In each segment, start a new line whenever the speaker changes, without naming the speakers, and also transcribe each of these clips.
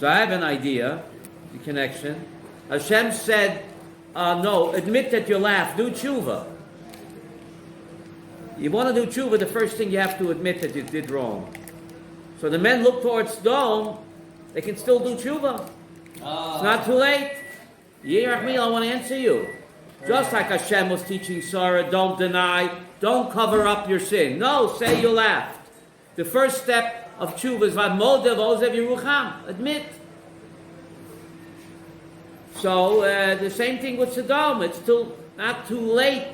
So I have an idea, the connection. Hashem said, no, admit that you laughed, do tshuva. You want to do tshuva, the first thing you have to admit that you did wrong. So the men look towards Sodom, they can still do tshuva. It's not too late. I want to answer you. Just like Hashem was teaching Sarah, don't deny, don't cover up your sin. No, say you laughed. The first step of tshuva is Vamodev Ozev Yerucham. Admit. So the same thing with Sodom. It's still not too late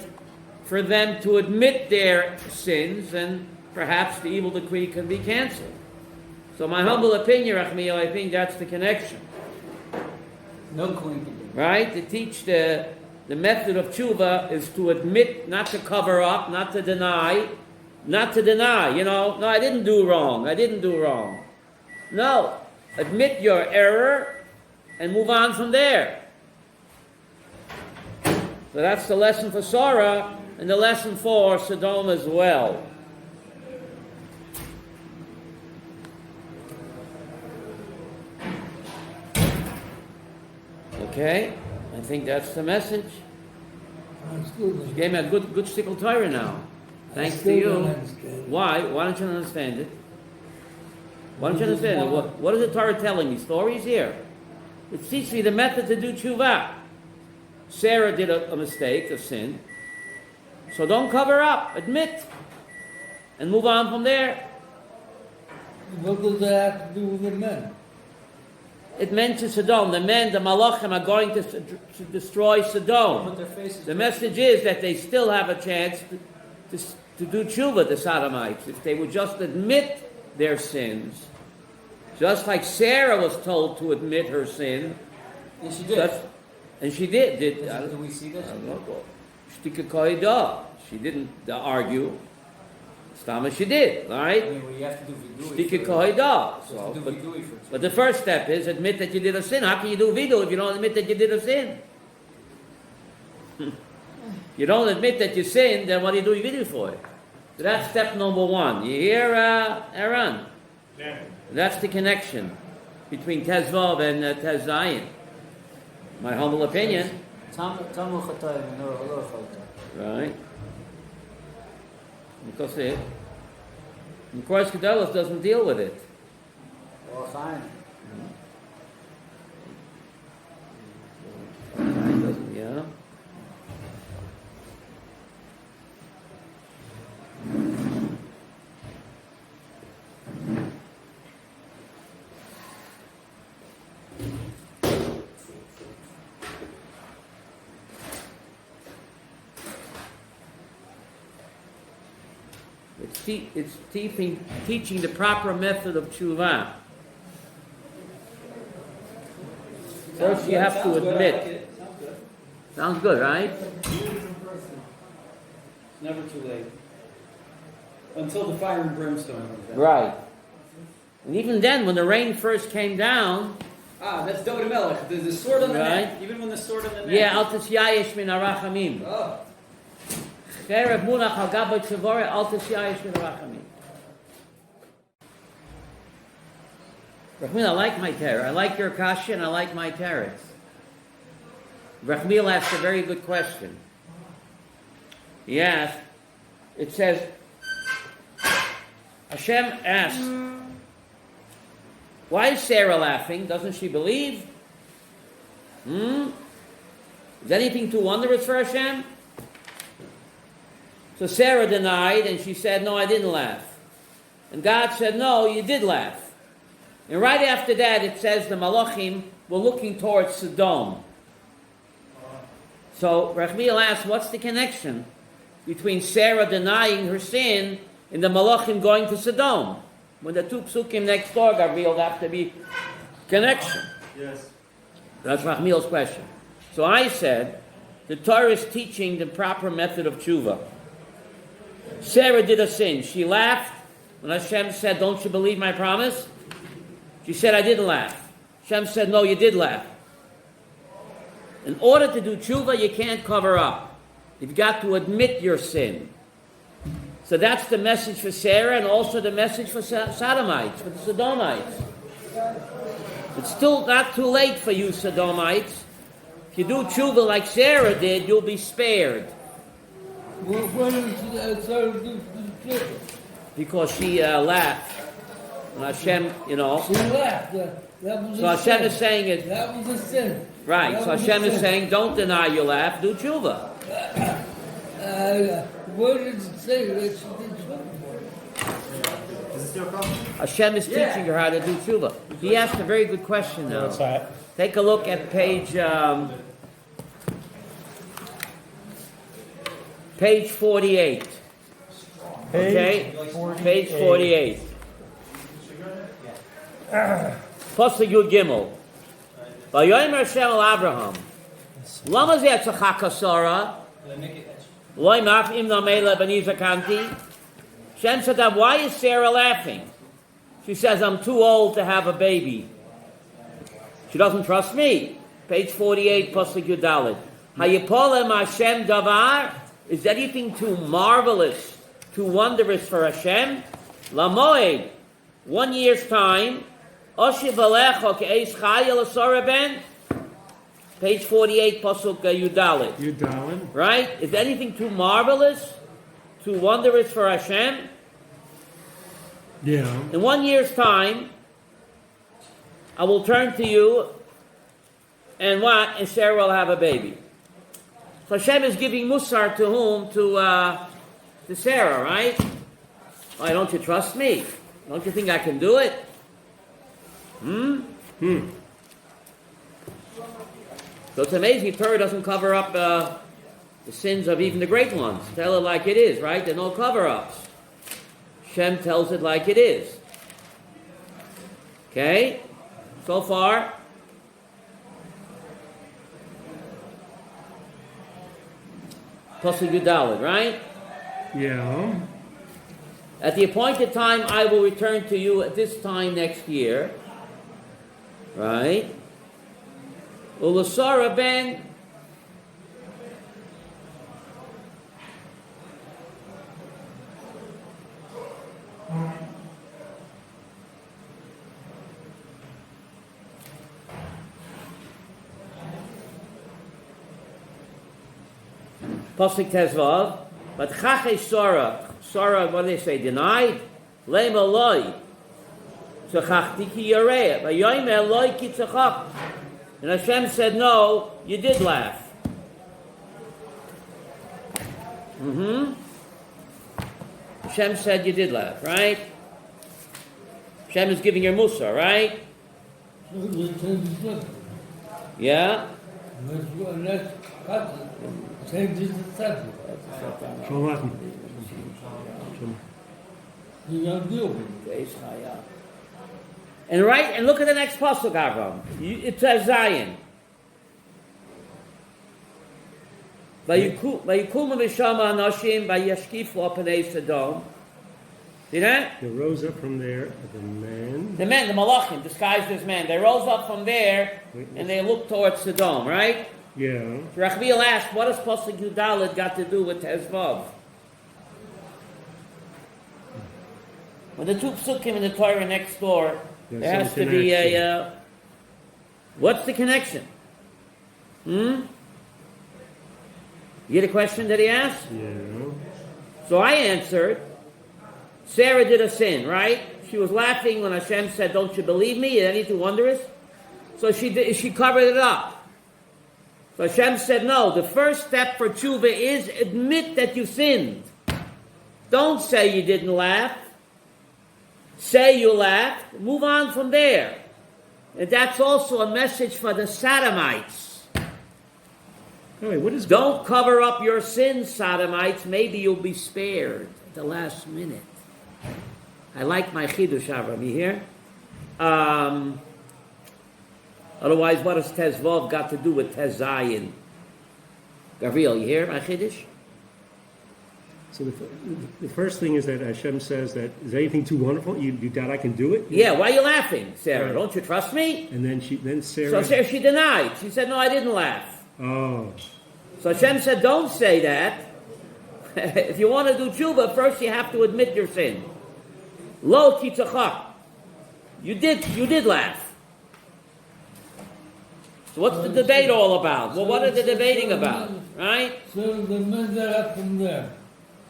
for them to admit their sins, and perhaps the evil decree can be canceled. So my humble opinion, Rachmiel, I think that's the connection.
No coincidence.
Right? To teach the method of tshuva is to admit, not to cover up, not to deny. Not to deny, no, I didn't do wrong. No, admit your error and move on from there. So that's the lesson for Sarah and the lesson for Sodom as well. Okay, I think that's the message. You gave me a good stickle Torah now. Thanks to you. Why? Why don't you understand it? Why don't you understand it? What is the Torah telling me? Stories here. It teaches me the method to do tshuva. Sarah did a mistake, a sin. So don't cover up. Admit. And move on from there.
What does that have to do with the men?
It mentions Sodom. The men, the Malachim, are going to destroy Sodom. The message is that they still have a chance to do tshuva, the Sodomites, if they would just admit their sins. Just like Sarah was told to admit her sin.
And she did.
And she did.
Do we see that?
She didn't argue. Stama she did, right?
I mean, we have to do vidui.
But the first step is admit that you did a sin. How can you do vidu if you don't admit that you did a sin? You don't admit that you sinned, then what are you doing vidu for? So that's step number one. You hear, Aaron?
Yeah.
That's the connection between Tezvav and Tezzayin. My humble opinion. Right. Because it. Of course, Kedalos doesn't deal with it. Yeah. It's teaching the proper method of tshuva. First, you have to admit. Sounds good, right?
Never too late. Until the fire and brimstone comes down.
Right. And even then, when the rain first came down.
That's David Melech. The sword on the neck. Even when the sword on the neck.
Yeah, al tisyayesh min arachamim.
Oh.
Cherev munach al gabot shavore al tisyayesh min arachamim. Rachmil, I like my terror. I like your kasha and I like my terror. Rachmil asked a very good question. He asked, it says, Hashem asked, why is Sarah laughing? Doesn't she believe? Is anything too wondrous for Hashem? So Sarah denied and she said, no, I didn't laugh. And God said, no, you did laugh. And right after that, it says the Malachim were looking towards Sodom. So Rachmiel asked, what's the connection between Sarah denying her sin and the Malachim going to Sodom? When the two psukim next door got revealed, there have to be connection.
Yes.
That's Rachmiel's question. So I said, the Torah is teaching the proper method of tshuva. Sarah did a sin. She laughed when Hashem said, don't you believe my promise? She said, I didn't laugh. Hashem said, no, you did laugh. In order to do tshuva, you can't cover up. You've got to admit your sin. So that's the message for Sarah and also the message for Sodomites, for the Sodomites. It's still not too late for you, Sodomites. If you do tshuva like Sarah did, you'll be spared.
What is Sarah do to
Because she laughed. And Hashem,
She laughed. That was
So
a
Hashem
sin.
is saying it.
That was a sin.
Right.
That
So
was a
Hashem is
sin.
saying, don't deny your laugh, do tshuva.
Where did it say that she did something?
Hashem is teaching her how to do tshuva. He asked a very good question now.
What's that?
Take a look at page 48. Okay? Page 48. Pasuk Yud Gimel. Vayomer Hashem el Abraham. Lama zeh tzachaka Sarah? Loi mafim namela b'ni zakanti. Hashem said, why is Sarah laughing? She says, I'm too old to have a baby. She doesn't trust me. Page 48, Pasuk Yud Daled. Hayipolem Hashem davar? Is anything too marvelous, too wondrous for Hashem? Lamoed, 1 year's time. Oshiv alecho ke'eis chayil asora ben. Page 48, Pasuk Yud Daled.
Yudalin.
Right? Is anything too marvelous, too wondrous for Hashem?
Yeah.
In 1 year's time, I will turn to you, and what? And Sarah will have a baby. So Hashem is giving Musar to whom? To Sarah, right? Why don't you trust me? Don't you think I can do it? So it's amazing Torah doesn't cover up the sins of even the great ones. Tell it like it is, right? There are no cover-ups. Hashem tells it like it is. Okay? So far. Pasuk Yud Daled, right?
Yeah.
At the appointed time, I will return to you at this time next year. Right? Ulasara ben. Pasuk Tezvav, but Chache Sarah, what do they say? Denied. Lema loy. Tzachachti ki yareh. Vayomer loy ki tzachach. And Hashem said, no, you did laugh. Hashem said you did laugh, right? Hashem is giving her Musa, right? Yeah?
Changes the subject.
Schon warten.
You don't deal with it.
And look at the next pasuk, Avram. It says Zion. Vayikumu v'shama anashim vayashkifu apanei Sodom. See that?
They rose up from there, the men.
The men, the Malachim, disguised as men. They rose up from there and they looked towards Sodom, right?
Yeah.
Rachmiel asked, what does pasuk Yud Daled got to do with Tezvav? When the two psukim in the Torah next door,
There's
there has
some
to be
connection.
a... what's the connection? You get a question that he asked?
Yeah.
So I answered, Sarah did a sin, right? She was laughing when Hashem said, don't you believe me? Is anything wondrous? So she covered it up. So Hashem said, no, the first step for tshuva is admit that you sinned. Don't say you didn't laugh. Say you laughed. Move on from there. And that's also a message for the Sodomites.
Oh, wait, what is...
Don't cover up your sins, Sodomites. Maybe you'll be spared at the last minute. I like my chidush, Avram. You hear? Otherwise, what has Tezvav got to do with Tezayin? Gabriel, you hear my chidush?
So the first thing is that Hashem says that, is anything too wonderful? You doubt I can do it?
Yeah, why are you laughing, Sarah?
Right.
Don't you trust me?
And then Sarah...
So Sarah, she denied. She said, no, I didn't laugh.
Oh.
So Hashem said, don't say that. If you want to do tshuva, first you have to admit your sin. Lo titzachah. You did laugh. So what's the debate all about? Well, what are they debating about? Right?
So the men got up from there.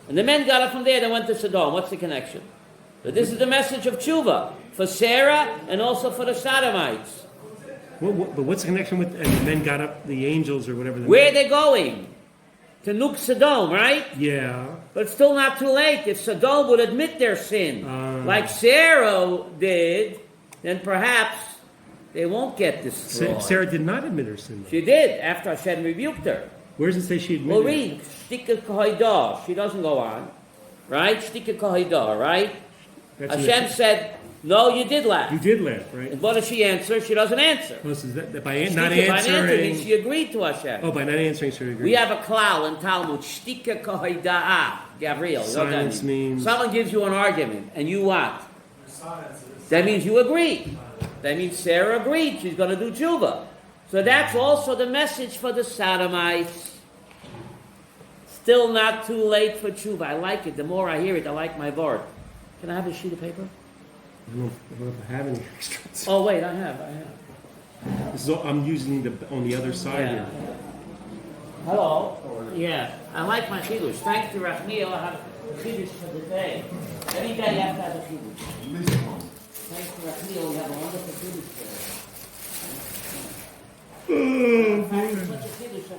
And the men got up from there, they went to Sodom. What's the connection? But this is the message of tshuva for Sarah and also for the Sodomites.
But what's the connection with, and the men got up, the angels or whatever?
Where are they going? To nuke Sodom, right?
Yeah.
But it's still not too late. If Sodom would admit their sin, like Sarah did, then perhaps they won't get destroyed.
Sarah did not admit her sin.
She did, after Hashem rebuked her.
Where does it say she admitted?
Well, read. Shtika kahaidah. She doesn't go on. Right? Shtika kahaidah, right?
That's
Hashem said, no, you did laugh.
You did laugh, right?
And what does she answer? She doesn't answer.
Well, so that by not
Shtika, by
answering...
she agreed to Hashem.
Oh, by not answering, she agreed.
We have a klal in Talmud, shtika kahaidah. Gabriel, you know what that
Silence means...
Someone gives you an argument, and you what? That means you agree. That means Sarah agreed. She's going to do tshuva. So that's also the message for the Sodomites. Still not too late for tshuva. I like it. The more I hear it, I like my word. Can I have a sheet of paper?
I don't know if I have any extras.
Oh, wait, I have.
This is all, I'm using on the other side
Yeah.
here.
Hello? Yeah, I like my chidush. Thanks to Rachmiel, I have a chidush for the day. Every day you have to have a chidush. Thanks to Rachmiel, we have a wonderful chidush today. Such a chidush.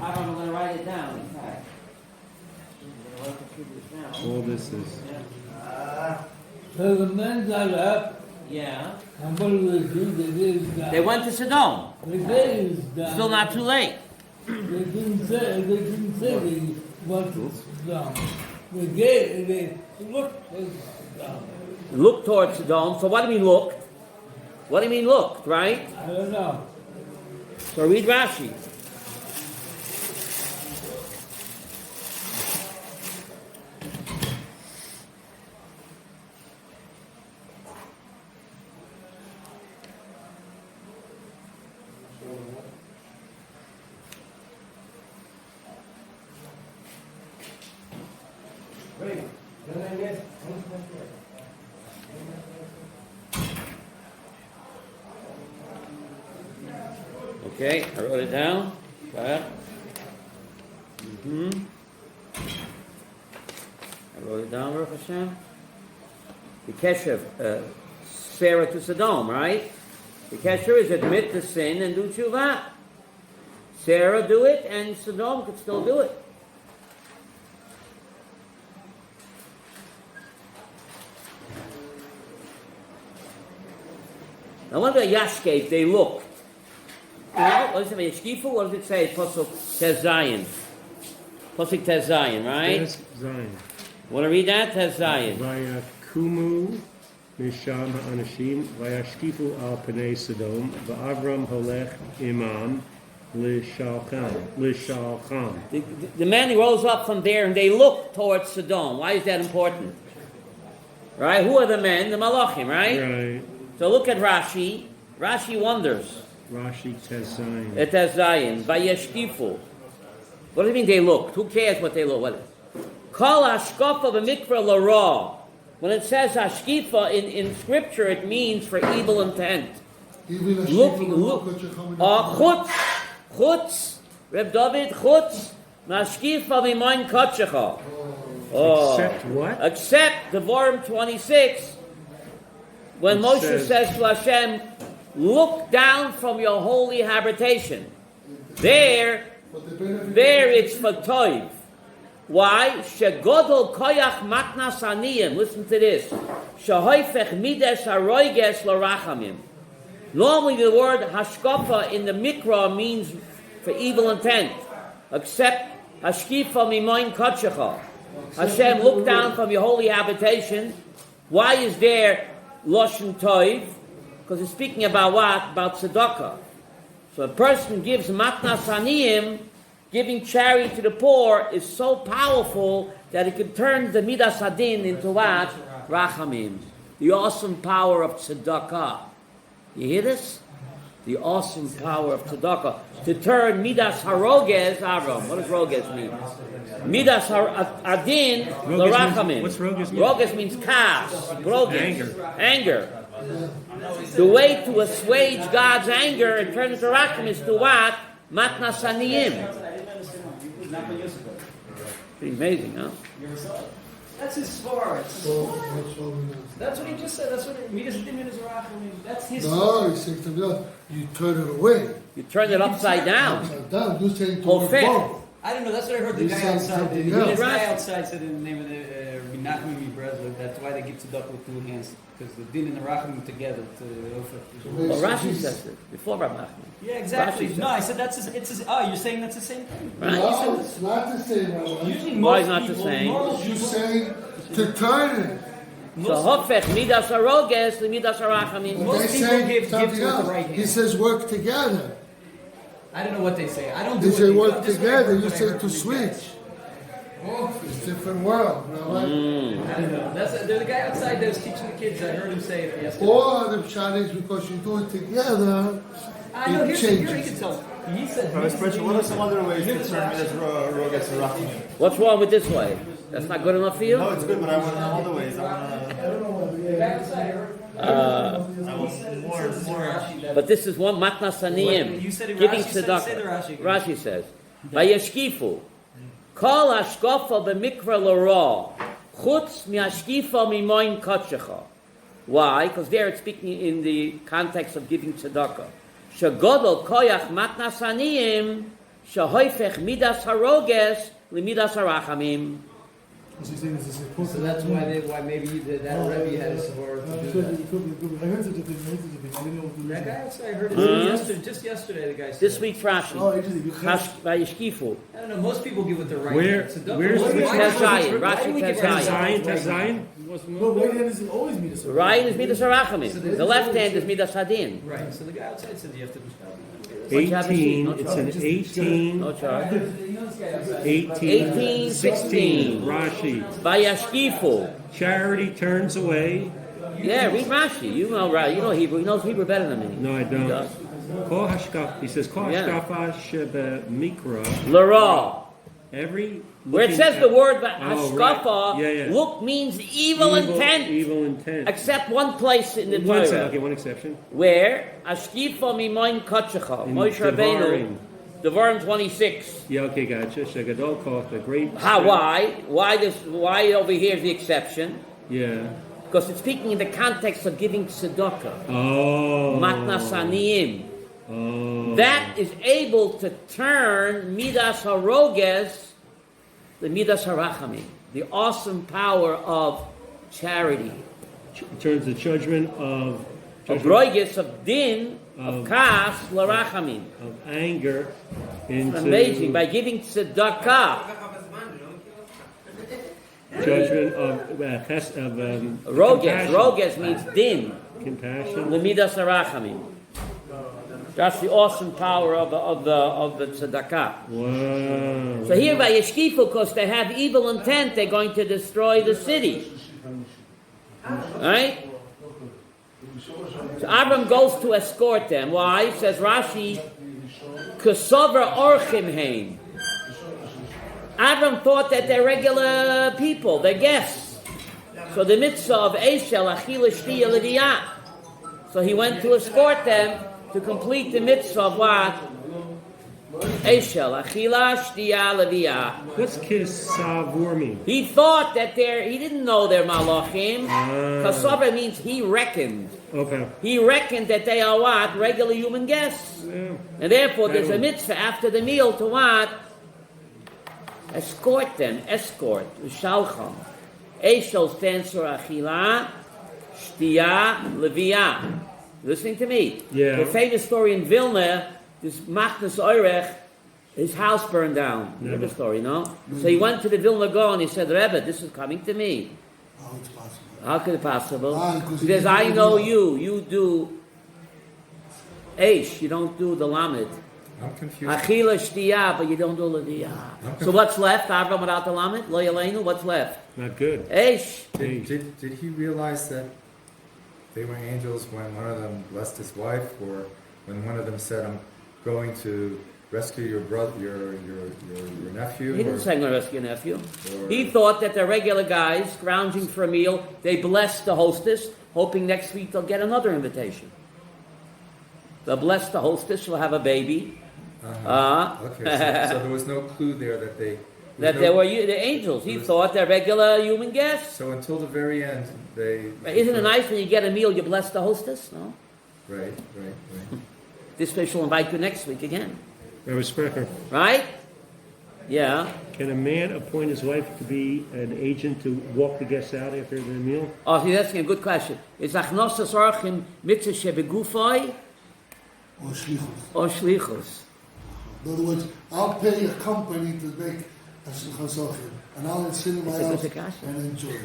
I'm going to write it down, in fact. I'm going to write the chidush now.
All this is...
So the men got up,
Yeah.
and what do they do? They did down.
They went to Sodom.
The day is down.
Still not too late.
They didn't say they went to down. They looked down.
Look towards Sodom. So what do you mean look? What do you mean look, right?
I don't know.
So read Rashi. Okay, I wrote it down. Go ahead. I wrote it down, Baruch Hashem. The kesher, Sarah to Sodom, right? The kesher is admit the sin and do tshuva. Sarah do it, and Sodom could still do it. Now, what about Yashkev? They looked. What does it say? What does it say? Pasuk Tez Zayin. Pasuk Tez Zayin, right?
Yes, Zion.
Want to read that? Tez Zayin.
Vayakumu misham ha'anashim vayashkifu al pnei Sodom va'avram holech imam lishalcham.
The men rose up from there and they looked towards Sodom. Why is that important? Right? Who are the men? The Malachim, right?
Right.
So look at Rashi. Rashi wonders.
Rashi Tez Zion.
At Tez Zayin. Vayashkifu. What do you mean they looked? Who cares what they look? What? Kol hashkafa b'mikra l'ra. When it says hashkifa in scripture, it means for evil intent. Look. Chutz. Reb David, chutz. Mashkifa b'moin katshecha.
Except what?
Except Devarim 26, when
It
Moshe says to Hashem, look down from your holy habitation. There it's for toiv. Why? Shegodol koyach matnas aniyim. Listen to this. Shehoifech mides haroiges l'rachamim. Normally the word hashkafa in the Mikra means for evil intent. Except hashkifa mimoin katshecha. Hashem, look down from your holy habitation. Why is there Lashon Toiv? Because it's speaking about what? About tzedakah. So a person gives matnas aniyim, giving charity to the poor, is so powerful that it can turn the midas adin into what? Rachamim. The awesome power of tzedakah. You hear this? The awesome power of tzedakah. To turn midas haroges, Avram. What does roges mean? Midas adin l'rachamim.
What's roges mean?
Roges means kas. Roges. Anger. The way to assuage God's anger and turn into racham is to what? Matnas aniyim. Pretty amazing, huh?
That's his svar. That's what he just said. That's what Midas Din is Rachamim. That's his
No, he said to God, you turn it away.
You turn it upside down.
Upside down. You're saying to
Oh,
work
fair.
both.
I don't know. That's what I heard the
You
guy
said
outside.
something
The
else.
guy outside said in the name of the Menachem Breslev. That's why they give tzedakah with 2 hands, because the din and the rachamim together.
Well, Rashi says it before Rav Nachman.
Yeah, exactly.
Rashi
No,
says
I said that's. You're saying that's the same thing.
Right.
No, it's not the same. Rabbi.
Usually
Why
most
not the
people,
same?
normal
You're
people,
saying to turn it.
So hofech midas haroges the midas harachamim.
But
Most
they
people
say
give
something
with the
else.
right hand.
He says work together.
I don't know what they say. I don't do
They
what
say
do.
work
I'm just
together.
whatever
You
what I
say
heard
to
from these
switch.
guys.
It's a different world. You know, right?
I don't know. There's the guy outside that was teaching the kids. I heard him say it yesterday.
Or the pshat is because you do it together,
I know.
it
Here he
changes.
can tell. He said.
Sprecher, what are some other ways to turn Midas Rogas to Rachamim?
What's wrong with this way? That's not good enough for you?
No, it's good, but I want to know other ways. I want more.
But this is one matnas aniyim.
You said it,
Giving
Rashi said-
tzedakah.
say the Rashi again.
Rashi says, "Vayashkifu kol hashkafa b'mikra l'ra chutz mi'ashkifa mimoin katshecha." Why? Because there it's speaking in the context of giving tzedakah. Shagodol koyach matnas aniyim shahoifech midas haroges limidas harachamim.
So that's why maybe that Rebbe had a svar to do that. That guy outside heard it just yesterday. The guy said
This week's Rashi. Vayashkifu.
I don't know. Most people give with the right.
Where-
hand.
where's
Why
the
do
Tezayin?
we
Rashi
give
Tezayin.
ourselves
Zion,
the right
Zion.
hand?
Right is midas harachamim. The left hand is midas hadin.
Right. So the guy outside said you have to.
18, it's an 18,
No charge.
18, 16, Rashi.
Vayashkifu.
Charity turns away.
Yeah, read Rashi. You know, right? You know Hebrew. He knows Hebrew better than me.
No, I
He
don't.
does.
Kol hashkaf, he says, Kol
Yeah.
hashkafa shebe mikra.
Lara.
Every.
Where it
looking
says
at-
the word
right.
hashkafa,
Yeah, yeah.
look means evil intent.
Evil intent.
Except one place in the
One
Torah.
okay, one exception.
Where ashkifa mimoin katshecha.
In
Moshe Rabbeinu.
Devarim.
Devarim 26.
Yeah, okay, gotcha. Shagadol Koch, the great.
How? Why? Why over here is the exception?
Yeah.
Because it's speaking in the context of giving tzedakah.
Oh.
Matnas aniyim.
Oh.
That is able to turn midas haroges, the midas harachamim, the awesome power of charity,
Turns the judgment of.
of roiges, of din, of
Of-
kas, larachamim.
Of anger into.
Amazing. By giving tzedakah,
Judgment of.
roges.
compassion.
Roges means din,
Compassion.
the midas harachamim. That's the awesome power of the tzedakah.
Wow.
So here by Yeshkifu, because they have evil intent, they're going to destroy the city. Right? So Abram goes to escort them. Why? Says Rashi, Kesover orchim heim. Abram thought that they're regular people, they're guests. So the mitzvah of Eshel, Achila Shtiya Leviyah. So he went to escort them to complete the mitzvah of what? Eshel, Achila Shtiya Leviyah.
What's kisavur mean?
He thought that he didn't know they're malachim. Kasover means he reckoned.
Okay.
He reckoned that they are what? Regular human guests.
Yeah.
And therefore there's a mitzvah after the meal to what? Escort them. Escort. Shalcham. Eshel stands for Achila, Shtiya, Leviyah. Listening to me.
Yeah.
The famous story in Vilna, this Machnas Oirech, his house burned down. You know the story, no? So he went to the Vilna Gaon and he said, Rebbe, this is coming to me.
How it's possible?
How could it possible?
Because
He says,
you
I
don't
know
know.
you do Eish, you don't do the Lamed.
I'm confused.
Achila Shtiyah, but you don't do Leviyah. So what's left? Avram without the Lamed? Lo Yaleinu, what's left?
Not good.
Eish.
Did he realize that they were angels when one of them blessed his wife, or when one of them said, "I'm going to rescue your brother, your nephew"?
He didn't say I'm going to rescue your nephew.
or-
He thought that they're regular guys, scrounging for a meal. They blessed the hostess, hoping next week they'll get another invitation. They'll bless the hostess. She'll have a baby.
Okay, so there was no clue there that they...
That they were the angels. He thought they're regular human guests.
So until the very end, they...
Isn't it nice when you get a meal, you bless the hostess? No?
Right.
This fish will invite you next week again.
Rabbi Sprecher,
Right? Yeah.
can a man appoint his wife to be an agent to walk the guests out after the meal?
Oh, see, that's a good question. Is achnosas orchim mitzvah shebegufoi
Or shlichus.
or shlichus?
In other words, I'll pay a company to make a shlichus orchim, and I'll sit in my
That's a good
house
question.
and enjoy it.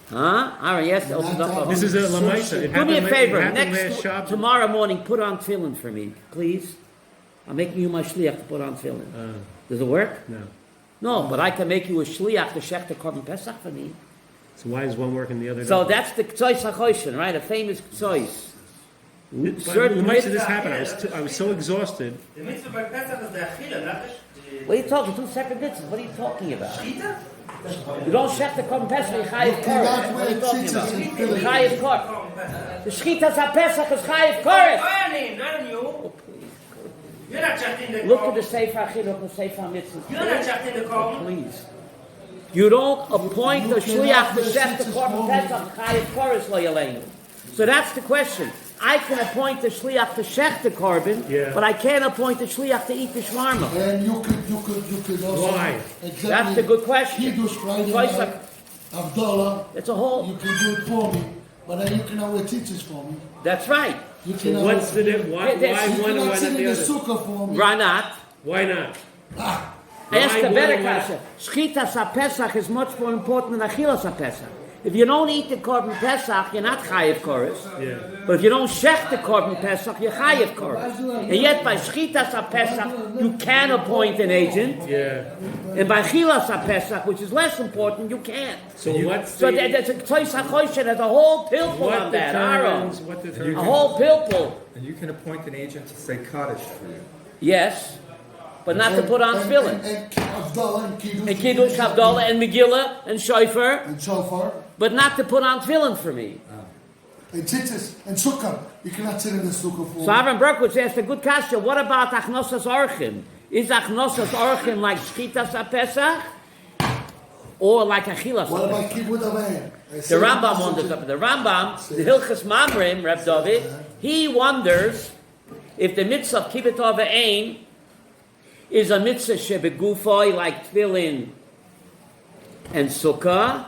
Huh? All right, yes, open up.
This is a lamaisa.
Do me a favor.
last
Next
Shabbat.
tomorrow morning, put on tefillin for me, please. I'm making you my shliach to put on tefillin. Does it work?
No.
No, but I can make you a shliach to shech the korban pesach for me.
So why is one working the other
So
doesn't?
that's the ktsois hachoishin, right? A famous ktsois.
But
certain
lamaisa,
mitzvahs-
this happened. I was so exhausted.
The mitzvah by Pesach is the achila, not
What are you talking? Two separate mitzvahs. What are you talking about? You don't shech the korban pesach. You chayiv korban.
cannot
What are you
wear
talking
tzitzis
about?
and
You
tefillin.
chayiv korban. The shchitas ha-pesach is chayiv korban.
I name, not on you.
Oh, please.
You're not shechting the
Look at
korban.
the Sefer HaChinuch and Sefer HaMitzvah.
You're not shechting the korban.
Please. You don't appoint
You
the shliach
cannot
to shech the
message
korban
this
pesach chayiv koros lo yaleinu. So that's the question. I can appoint the shliach to shech the korban,
Yeah.
but I can't appoint the shliach to eat the shawarma.
And you could also...
Why?
Exactly.
That's a good question.
Kiddush Friday
Twice
night, Havdalah,
It's a whole.
you can do it for me, but then you cannot wear tzitzis for me.
That's right.
You
So
cannot,
what's the why
You
one and
you
why
cannot
not
sit in
the
the
other?
sukkah for me.
Why not?
Why not?
Ah,
Ask
Why
the better
one and why-
question. Shchitas ha-pesach is much more important than achilas ha-pesach. If you don't eat the korban pesach, you're not chayiv koros.
Yeah.
But if you don't shech the korban pesach, you're chayiv koros. And yet by shchitas ha-pesach, you can appoint an agent.
Yeah.
And by chilas ha-pesach, which is less important, you can't.
So what's
So
the...
there's a tzois ha-choshen, there's a whole pilpul
what
on that, Aaron.
determines... What
A
determines...
whole pilpul.
And you can appoint an agent to say Kaddish for you.
Yes, but not to put on tefillin.
And Havdalah and Kiddush.
And kiddush, havdalah, and megillah, and shofar,
And shofar.
but not to put on tefillin for me.
And tzitzis. And sukkah. You cannot sit in the sukkah for
So
me.
Avram Berkowitz asked a good question. What about achnosas orchim? Is achnosas orchim like shchitas ha-pesach? Or like achilas
What
ha-pesach?
about kibbud avayim?
The Rambam wonders up. The Rambam, the Hilchas Mamrim, Reb David, he wonders if the mitzvah of kibbut avayim is a mitzvah shebegufoi like tefillin and sukkah,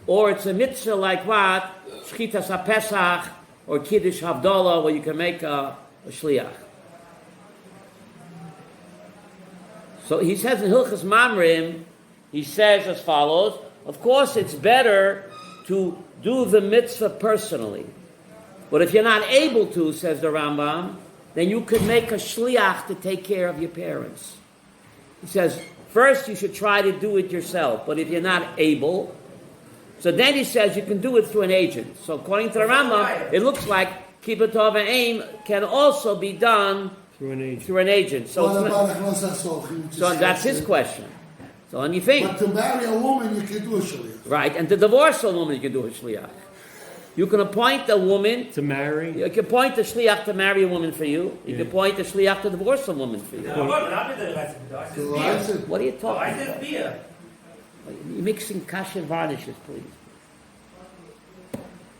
or it's a mitzvah like what? Shchitas ha-pesach or kiddush havdalah, where you can make a shliach. So he says in Hilchas Mamrim, he says as follows, of course it's better to do the mitzvah personally. But if you're not able to, says the Rambam, then you could make a shliach to take care of your parents. He says, first you should try to do it yourself, but if you're not able, so then he says you can do it through an agent. So according to the Rambam, it looks like kibbut avayim can also be done
Through an agent.
through an agent. So,
What
it's
about
not-
achnosas orchim?
so that's his question. So let me think.
But to marry a woman, you can do a shliach.
Right, and to divorce a woman, you can do a shliach. You can appoint a woman.
To marry?
You can appoint a shliach to marry a woman for you. You can appoint a shliach to divorce a woman for you.
So I said,
What are you talking
I
about?
said beer.
You're mixing kasha and varnishes, please.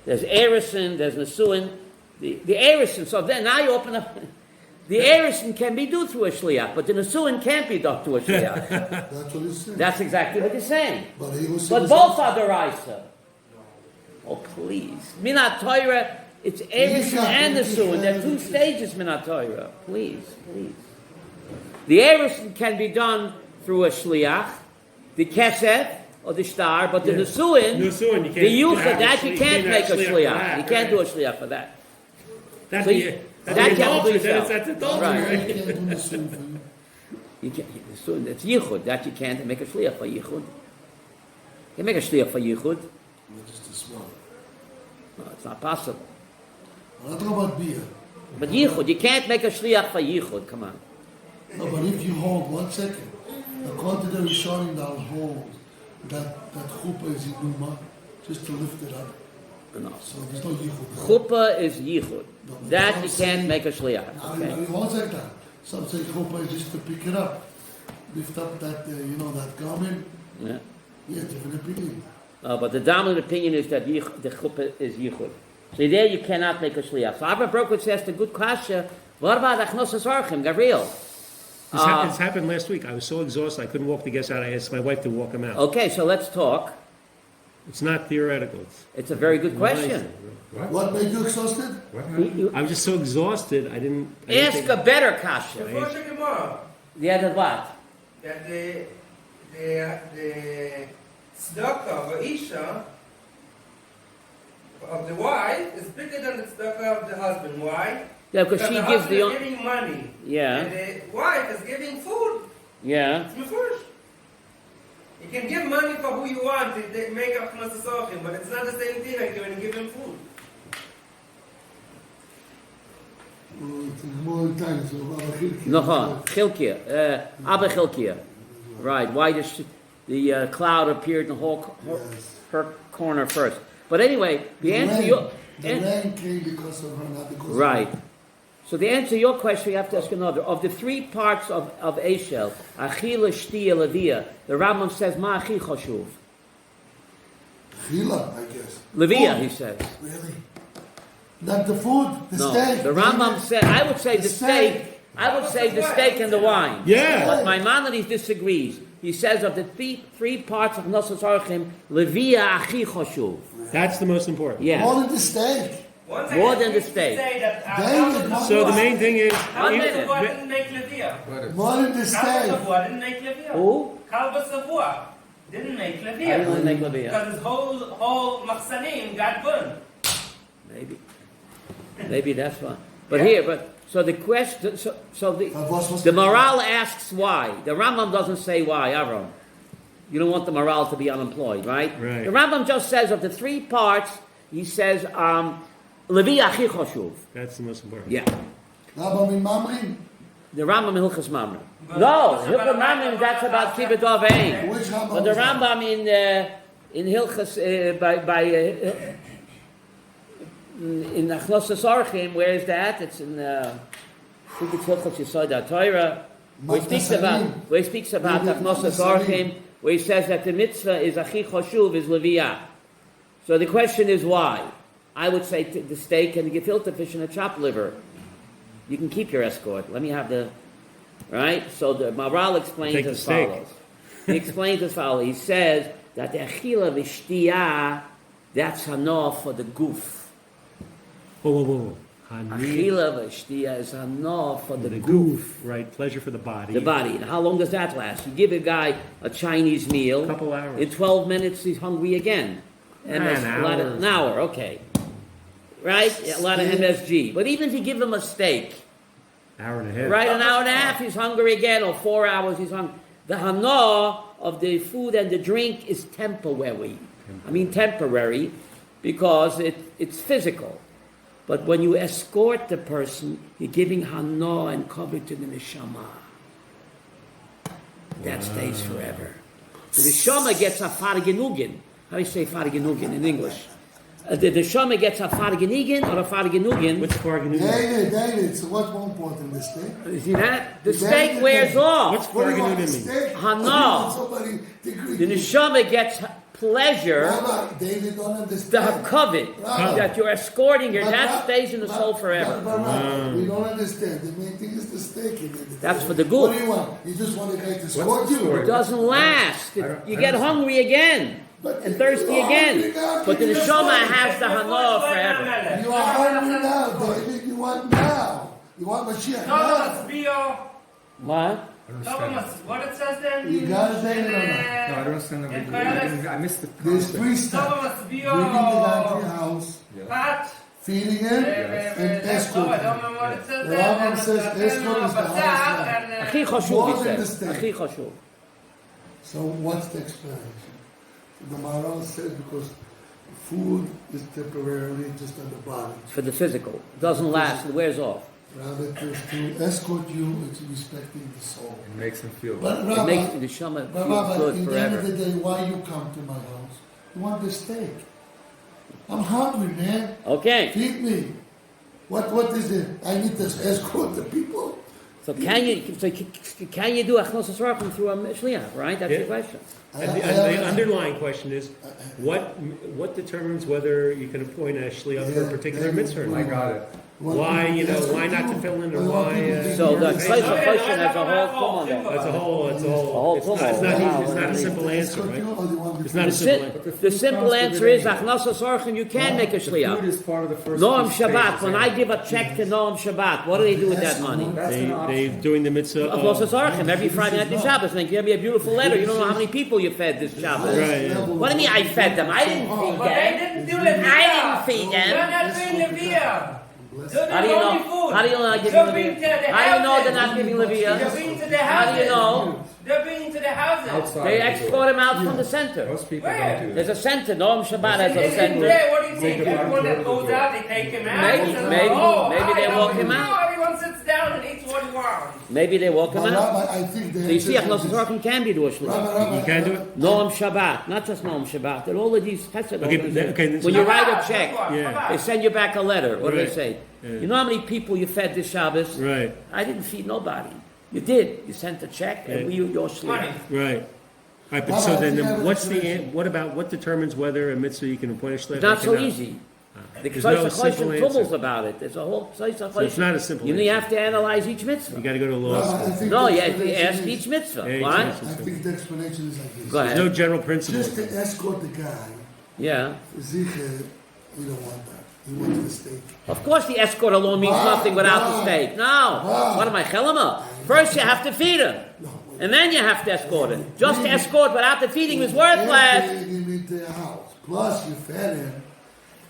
There's Erison, there's Nesuin. The Erison, so then now you open up. The Erison can be done through a shliach, but the Nesuin can't be done through a shliach.
that's what he said.
That's exactly what he's saying.
But he was
But both are deraisa. Oh, please. Minat Torah, it's Erison and the Suin. There are two stages, Minat Torah. Please, please. The Erison can be done through a shliach, the kesef, or the star, but the Nesuin,
Nesuin, you can't-
the
you
yuchad,
have
that
a
you
shliach,
can't
you
make a
can't have
shliach.
that,
You can't do a
right.
shliach for that.
That's
So you-
the
that you have to do
adultery.
yourself.
That's adultery,
Right.
right?
You can't do the same thing.
You can't, Nesuin, that's yichud. That you can't make a shliach for yichud. You can make a shliach for yichud.
You're just a small.
No, it's not possible.
I'm not talking about beer.
But yichud, you can't make a shliach for yichud. Come on.
No, but if you hold, 1 second, according to the Rishonim, they'll hold that chuppah is inuma, just to lift it up.
No.
So there's no yichud.
Chuppah is yichud.
No, but
That
some
you
say-
can't make a shliach.
Now,
Okay.
everybody won't say that. Some say chuppah is just to pick it up, lift up that, that garment.
Yeah.
Yeah, different opinion.
But the dominant opinion is that the chuppah is yichud. So there you cannot make a shliach. So Abba Brokowitz asked a good kasha. What about achnosas orchim, Gabriel?
This happened last week. I was so exhausted I couldn't walk the guests out. I asked my wife to walk them out.
Okay, so let's talk.
It's not theoretical.
It's a very good question.
What made you exhausted?
I was just so exhausted. I didn't
Ask
think-
a better kasha.
Before the Gemara,
Yeah, that what?
that the tzedakah of Isha, of the wife, is bigger than the tzedakah of the husband. Why?
Yeah, because she
the
gives
husband
the.
is giving money,
Yeah,
and the wife is giving food.
yeah.
It's mefurish. You can give money for who you want, they make up masasachim, but it's not the same thing like when you give him food.
It's more times.
No, Chilkia. Abba Chilkia. Right. Why does the cloud appeared in her corner first? But anyway, the answer your.
The rain came because of her, not because
Right. So the answer to your question, you have to ask another. Of the three parts of Eshel, Achila, Shtia, Levia, the Rambam says, Ma Achi Choshuv.
Chila, I guess.
Levia,
Food.
he says.
Really? Not the food, the
No,
steak.
the Rambam said, I would say the steak. I would say the steak and the wine.
Yeah.
But Maimonides disagrees. He says of the three parts of Nossos Archim, Levia Achi Choshuv.
That's the most important.
Yeah.
More than the steak.
More than the steak.
So the main thing is,
One minute.
Didn't make Levia.
More than the steak.
Kalba didn't make Levia.
Who?
Kalba Savua didn't make
I didn't
Levia.
make Levia.
Because his whole machsanim got burned.
Maybe that's why. But here, so the question, so
What's
the morale asks why. The Rambam doesn't say why, Avram. You don't want the morale to be unemployed, right?
Right.
The Rambam just says of the three parts, he says, Levi Achi Choshuv.
that's the most important.
Yeah.
Rambam in Mamrin?
The Rambam in Hilchas Mamre. No, Hilchas Mamre, that's about Kibbut Avein.
Which Rambam?
But the
is that?
Rambam in Hilchas, in Achnosas Orchim, where is that? It's in, I think it's Hilchas Yesod HaTorah, where he speaks about Achnosas Orchim, where he says that the mitzvah is Achi Choshuv, is Leviah. So the question is why? I would say the steak and the gefilte fish and the chopped liver. You can keep your escort. Let me have the... Right? So the Maharal explains
Take the
as
steak.
follows. He explains as follows. He says that the achila v'shtiyah, that's enough for the goof.
Whoa. Hanid
Achila v'shtiyah is enough for
for
the
the
goof.
goof, right? Pleasure for the body.
The body. And how long does that last? You give a guy a Chinese meal.
A couple hours.
In 12 minutes, he's hungry again.
An
An hour, okay. Right? A lot of MSG. But even if you give him a steak,
Hour and a half.
right, an hour and a half, he's hungry again, or 4 hours, he's hungry. The hana of the food and the drink is temporary. I mean temporary, because it's physical. But when you escort the person, you're giving hana and cover to the neshama. That stays forever. The neshama gets a fargenugin. How do you say fargenugin in English? The neshama gets a fargenugin or a fargenugin.
What's Farganugin?
David, so what's more important, the steak?
You see that? The
David,
steak wears off.
What's
What do you want, the
Farganugin mean?
steak?
Hana.
Or you want somebody to greet
The
you?
neshama gets pleasure,
Rabbi, David don't
the
understand.
hakavit, that you're escorting her. That stays in the soul forever.
Rabbi, we don't understand. The main thing is the steak.
That's for the
What
goof.
do you want? You just want a guy to
What's
escort
the
you?
story?
It doesn't last.
I don't-
You
I
get
don't-
hungry again
But
and thirsty
you are hungry
again.
now,
But the
give me
neshama
story.
has the hana forever.
You are hungry now, David. You want now. You want Mashiach
No,
now.
must be your.
What?
What it says then?
You got it, David, or not?
No, I don't understand the
In
I missed the
There's
concept.
three steps.
must be
Bringing the guy to your
your.
house,
Pat.
feeding him, and escorting
I don't
him.
remember what it says
The
there.
Rambam says escort is the highest level.
Achi
More
chashuv, he
than the
says.
steak.
Achi chashuv.
So what's the explanation? The Maharal says because food is temporarily just on the body.
For the physical. It doesn't last. It wears off.
Rather to escort you, it's respecting the soul.
It makes him feel
But
It
Rabbi,
makes the neshama
but
feel
Rabbi,
good
in the end of
forever.
the day, why you come to my house? You want the steak. I'm hungry, man.
Okay.
Feed me. What is it? I need to escort the people.
So can you do achnosas orchim through a shliach? Right. That's
Yeah.
the question.
And the underlying question is, what determines whether you can appoint a shliach for a particular mitzvah? or
I
not?
got it.
Why, why not to fill in, or why?
So the question has a whole
It's a whole. It's not a simple answer, right? It's not a simple answer.
The simple answer is achnosas orchim. You can make a
The food
shliach.
is part of the first.
Noam
few
Shabbat.
stages
When I
anyway.
give a check to Noam Shabbat, what do they do with that money?
That's an option.
They doing the mitzvah
Achnosas orchim every Friday night to Shabbos. And they give me a beautiful letter. You don't know how many people you fed this Shabbos.
Right, yeah.
What do you mean I fed them? I didn't feed
But they
them.
didn't do the
I didn't feed them.
They're not doing the beer.
How do you know? How do you know they're not giving Levia? How do you know they're not giving
They're
Levia?
bringing to the
How do you
houses.
know?
They're bringing to the houses.
Outside
They
of the
escort
door.
them out from the center.
Most people
Where?
don't do
There's
that.
a center. Noam Shabbat has a
They
center.
there. What do you think? Everyone that goes out, they take him out.
Maybe-
They say,
maybe-
"Oh,
maybe
hi,
they
how
walk
are you?"
him out.
No, everyone sits down and eats what he wants.
Maybe they walk them
But
out.
Rabbi, I think the
So you see,
answer is
Achnosas
this.
orchim can be do a shliach.
Rabbi,
You can do it?
Noam Shabbat, not just Noam Shabbat. They're all of these chesed
Okay,
organizations.
so-
When you write
Shabbat,
a check,
Yeah.
they send you back a letter. What do they
Right.
say?
Yeah.
You know how many people you fed this Shabbos?
Right,
I didn't feed nobody. You did. You sent a check, and
Yeah.
we your shliach.
Money.
right. All right, but
Well,
so
I
then,
think I have
what's
an
the
explanation.
what determines whether a mitzvah you can appoint a shliach?
It's not
or
so
cannot?
easy. The
There's no
Ksais
simple
HaChoshim
answer.
tumbles about it. There's a whole Ksais
So it's not a simple
You
answer.
have to analyze each
You
mitzvah.
got to go to law
Rabbi, I
school.
think
No,
the
you have to
explanation
ask
is-
each mitzvah.
Yeah, each
What?
mitzvah.
I think the explanation is like this.
Go ahead.
There's no general principle.
Just to escort the guy,
Yeah.
Zicher, we don't want that. He wants the steak.
Of course, the escort alone means
Wow,
nothing without the
wow.
steak. No.
Wow.
What am I, Chelama? First, you have to feed him.
No, wait.
And then you have to escort him. Just to escort without the feeding is
And
worthless.
taking him into your house. Plus, you fed him,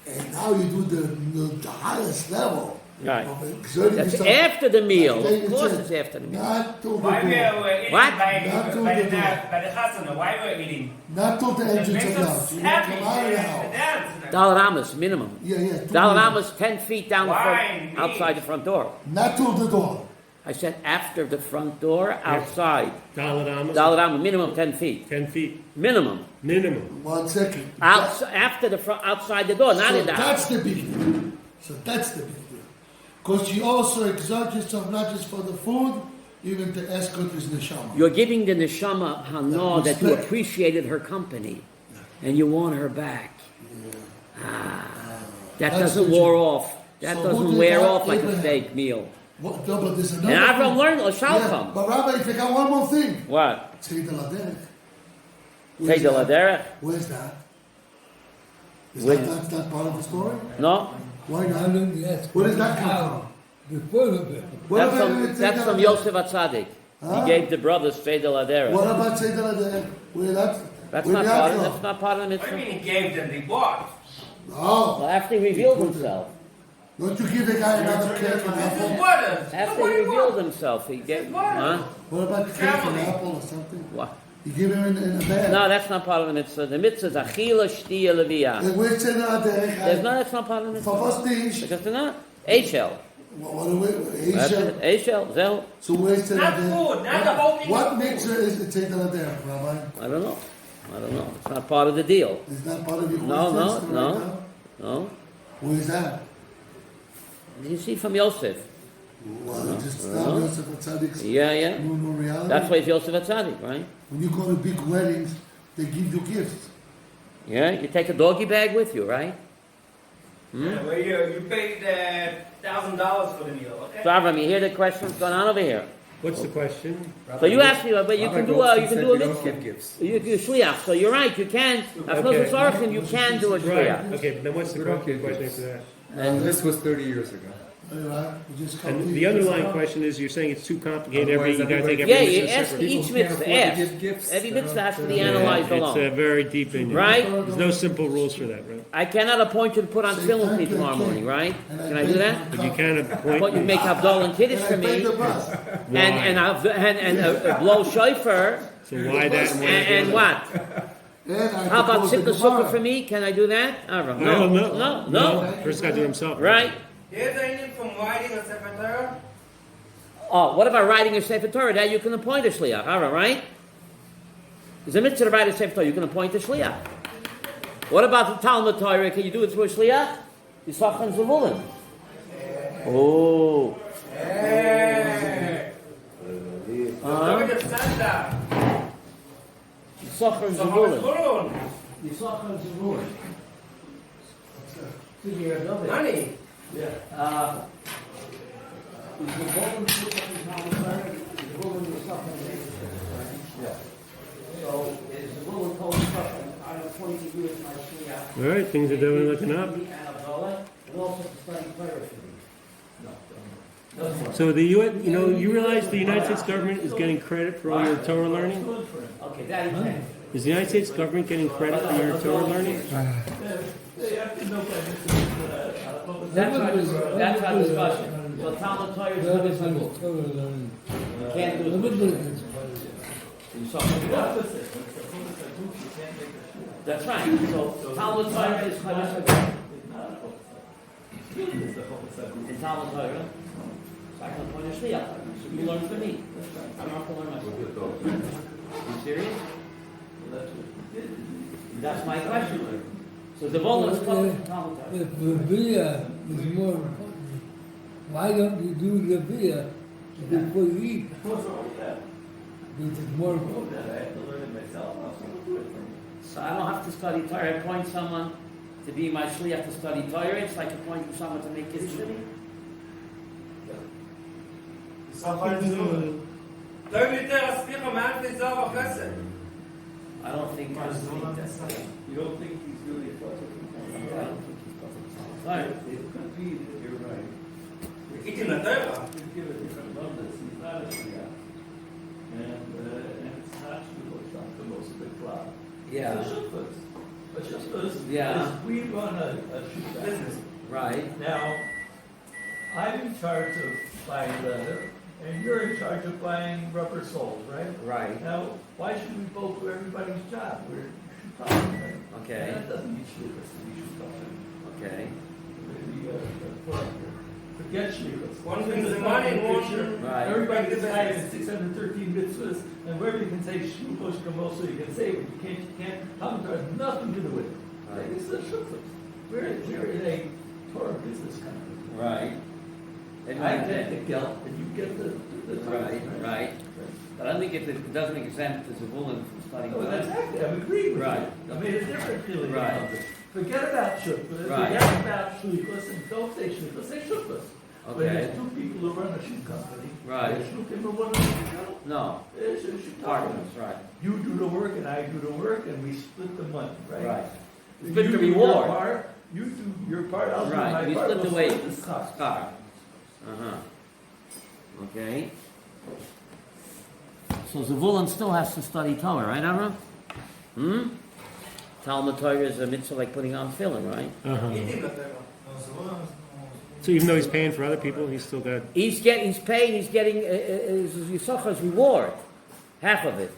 and now you do the highest level.
Right.
of exerting
That's
yourself.
after the meal.
Like
Of
you
course,
said,
it's after the meal.
Not till the
Why we
door.
were eating
What?
Not till
by
the
the
door.
chasana? Why we're eating?
Not till the
It
entrance
makes
of the house.
us
You don't
happy.
come out of the
The
house.
dance.
Dollar Amos, minimum.
Yeah, yeah.
Dollar Amos, 10 feet down the
Why?
front, outside the front door.
Not till the door.
I said after the front door, outside.
Dollar Amos,
Dollar Amos, minimum 10 feet.
10 feet
Minimum.
minimum.
1 second.
After the front, outside the door, not
So
in the
that's
house.
the big deal. So that's the big deal. Because you also exert yourself not just for the food, even to escort his neshama.
You're giving the neshama hana that you
Respect.
appreciated her company, and you want her back. That
That's
doesn't
what you-
wear off. That
So who
doesn't
did
wear
that?
off like a
Abraham.
steak meal.
What, no, but there's another
And Avram
thing.
learned
Yeah,
Shalcom.
but Rabbi, if you got one more thing,
What?
say the Laderech.
Take the Laderech?
Where's that? Is
Where-
that's not part of the story?
No?
Why
I
not?
don't ask.
Where does that come
Now, before the bill.
What
That's
about
from,
you take
that's
the
from
Laderech?
Yosef Atzadik.
Huh?
He gave the brothers Say the Laderech.
What about say the Laderech? Where
That's
where
not
that
part of
from?
that's not part of the
What do you
mitzvah.
mean he gave them? They bought.
Well,
No.
after he revealed himself.
Don't you give the guy another cake and
This is
apple?
butters.
After
What
he
do you
revealed
want?
himself, he gave.
What?
Huh?
What about cake
Family.
and apple or something?
What?
You give him in a bag.
No, that's not part of the mitzvah. The mitzvah is achila shtiya leviyah.
And where's the Laderech?
There's no, that's not part of the mitzvah.
For what's the issue?
Because they're not. Eshel.
What are we?
That's
Asia.
it. Eshel. Zell.
So where's the
Not
Laderech?
food, not the whole thing.
What makes it is it take the Laderech, Rabbi?
I don't know. I don't know. It's not part of the deal.
Is that part of your
No,
question
no,
right
no.
now?
No?
Where's that?
Did you see from Yosef?
Well, just tell Yosef Atzadik's
Yeah, yeah.
no reality.
That's why it's Yosef Atzadik, right?
When you go to big weddings, they give you gifts.
Yeah, you take a doggy bag with you, right?
Yeah, well, you paid $1,000 for the meal, okay?
So Avram, you hear the questions going on over here?
What's the question?
So you asked me, but you
Rabbi
can do
Goldstein
you can
said
do a
you don't
mitzvah.
give gifts.
You do shliach. So you're right. You can.
Okay.
Okay. You can do a
Right,
shliach.
okay, but then what's the
We don't
question
give
after that?
And this was 30 years ago.
All right? You just come
And
to-
the underlying question is, you're saying it's too complicated,
Otherwise,
you gotta take
everybody-
Yeah,
every
you
mitzvah
ask
separately.
each
People can't
mitzvah.
afford to
Ask.
give gifts.
Every
They
mitzvah has to be
don't-
analyzed
It's
alone.
very deep in there.
Right?
There's no simple rules for that, right?
I cannot appoint you to put on film with me tomorrow morning, right? Can I do that?
But you can
I want you to
appoint,
make Havdalah and Kiddush
And
for
I paid
me,
the bus.
and blow shofar,
so why that and why
and
that?
what?
And I
How about
proposed the
simple
Gemara.
sukkah for me? Can I do that? Avram?
I don't know.
No, no.
First guy do it himself.
Right?
Here's a Indian from writing a Sefer Torah.
Oh, what about writing a Sefer Torah? That you can appoint a shliach. Avram, right? There's a mitzvah to write a Sefer Torah. You can appoint a shliach. What about the Talmud Torah? Can you do it through a shliach? Yisachar and Zevulun. Oh.
Look at the standard.
Yisachar and
So how
Zevulun.
it's grown.
Yisachar and Zevulun. To the Rebbe.
Money.
Is Zevulun put up in Talmud Torah? Zevulun is Yisachar and Zevulun.
Yeah. So is Zevulun told Yisachar, I'm appointing you as my shliach.
All right, things are definitely looking up.
And also to study Torah for me.
So you realize the United States government is getting credit for all your Torah learning?
Okay, that is it.
Is the United States government getting credit for your Torah learning?
That's our discussion. So Talmud Torah is good as a book. You can't do it. That's right. So Talmud Torah is good as a book. In Talmud Torah, so I can point a shliach. So you learn from me. I'm not going to learn myself. You serious? That's my question. So the Volna is called Talmud Torah.
If Rabbiya is more important, why don't you do Rabbiya before you eat? Because it's more important.
So I don't have to study Torah. I appoint someone to be my shliach to study Torah. It's like appointing someone to make kiddush for me. I don't think that's
You don't think he's really
I don't think he's Torah.
It could be that you're right.
Eating the Torah.
You could give a different numbers. He's not a shliach. And it's not the most big cloud.
Yeah.
It's a shliach. But shliach
Yeah.
is we run a shliach business.
Right.
Now, I'm in charge of buying leather, and you're in charge of buying rubber soles, right?
Right.
Now, why should we both do everybody's job? We're shutafim, right?
Okay.
And that doesn't mean shlichus to be shutafim.
Okay.
Forget shlichus.
One brings the money, one-
Right.
Everybody gets hired in 613 mitzvahs, and wherever you can say shluchos kamoso, you can say it. You can't. Talmud Torah has nothing to do with it.
Right.
It's a shlichus. We're in a Torah business company.
Right.
I get the gelt, and you get the
Right. But I think if it doesn't exempt the Zevulun from studying
Oh,
Torah.
exactly. I'm agreeing with
Right.
you. I made a different feeling
Right.
about it. Forget about shuklas.
Right.
Forget about shlichus, and don't say shlichus. Say shuklas. When
Okay.
there's two people who run a shoe company,
Right.
there's shlukim and one of them.
No.
There's a shoe
Partners. Right.
You do the work, and I do the work, and we split the money, right?
Right.
You
Split the
do your
reward.
part, you do your part, I'll do
Right.
my
We
part.
split the
we'll
weight.
split the cost.
Okay. So Zevulun still has to study Torah, right, Amram? Talmud Torah is a mitzvah like putting on tefillin, right?
Eating the Torah.
So even though he's paying for other people, he's still got.
He's getting his Yisachar's reward, half of it,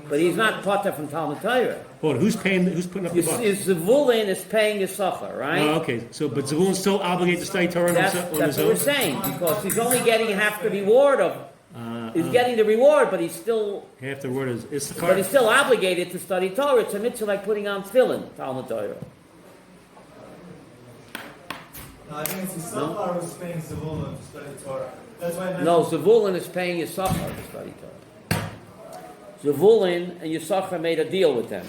but he's not potter from Talmud Torah.
Hold on, who's paying? Who's putting up the bucks?
Zevulun is paying Yisachar, right?
Oh, okay. So, but Zevulun's still obligated to study Torah on
That's
his
what
own.
we're saying, because he's only getting half the reward of. He's getting the reward, but he's still
Half the word is
But he's
Issachar.
still obligated to study Torah. It's a mitzvah like putting on tefillin, Talmud Torah.
No, I think it's Yisachar who's paying Zevulun to study Torah. That's why I mentioned
No, Zevulun is paying Yisachar to study Torah. Zevulun and Yisachar made a deal with them.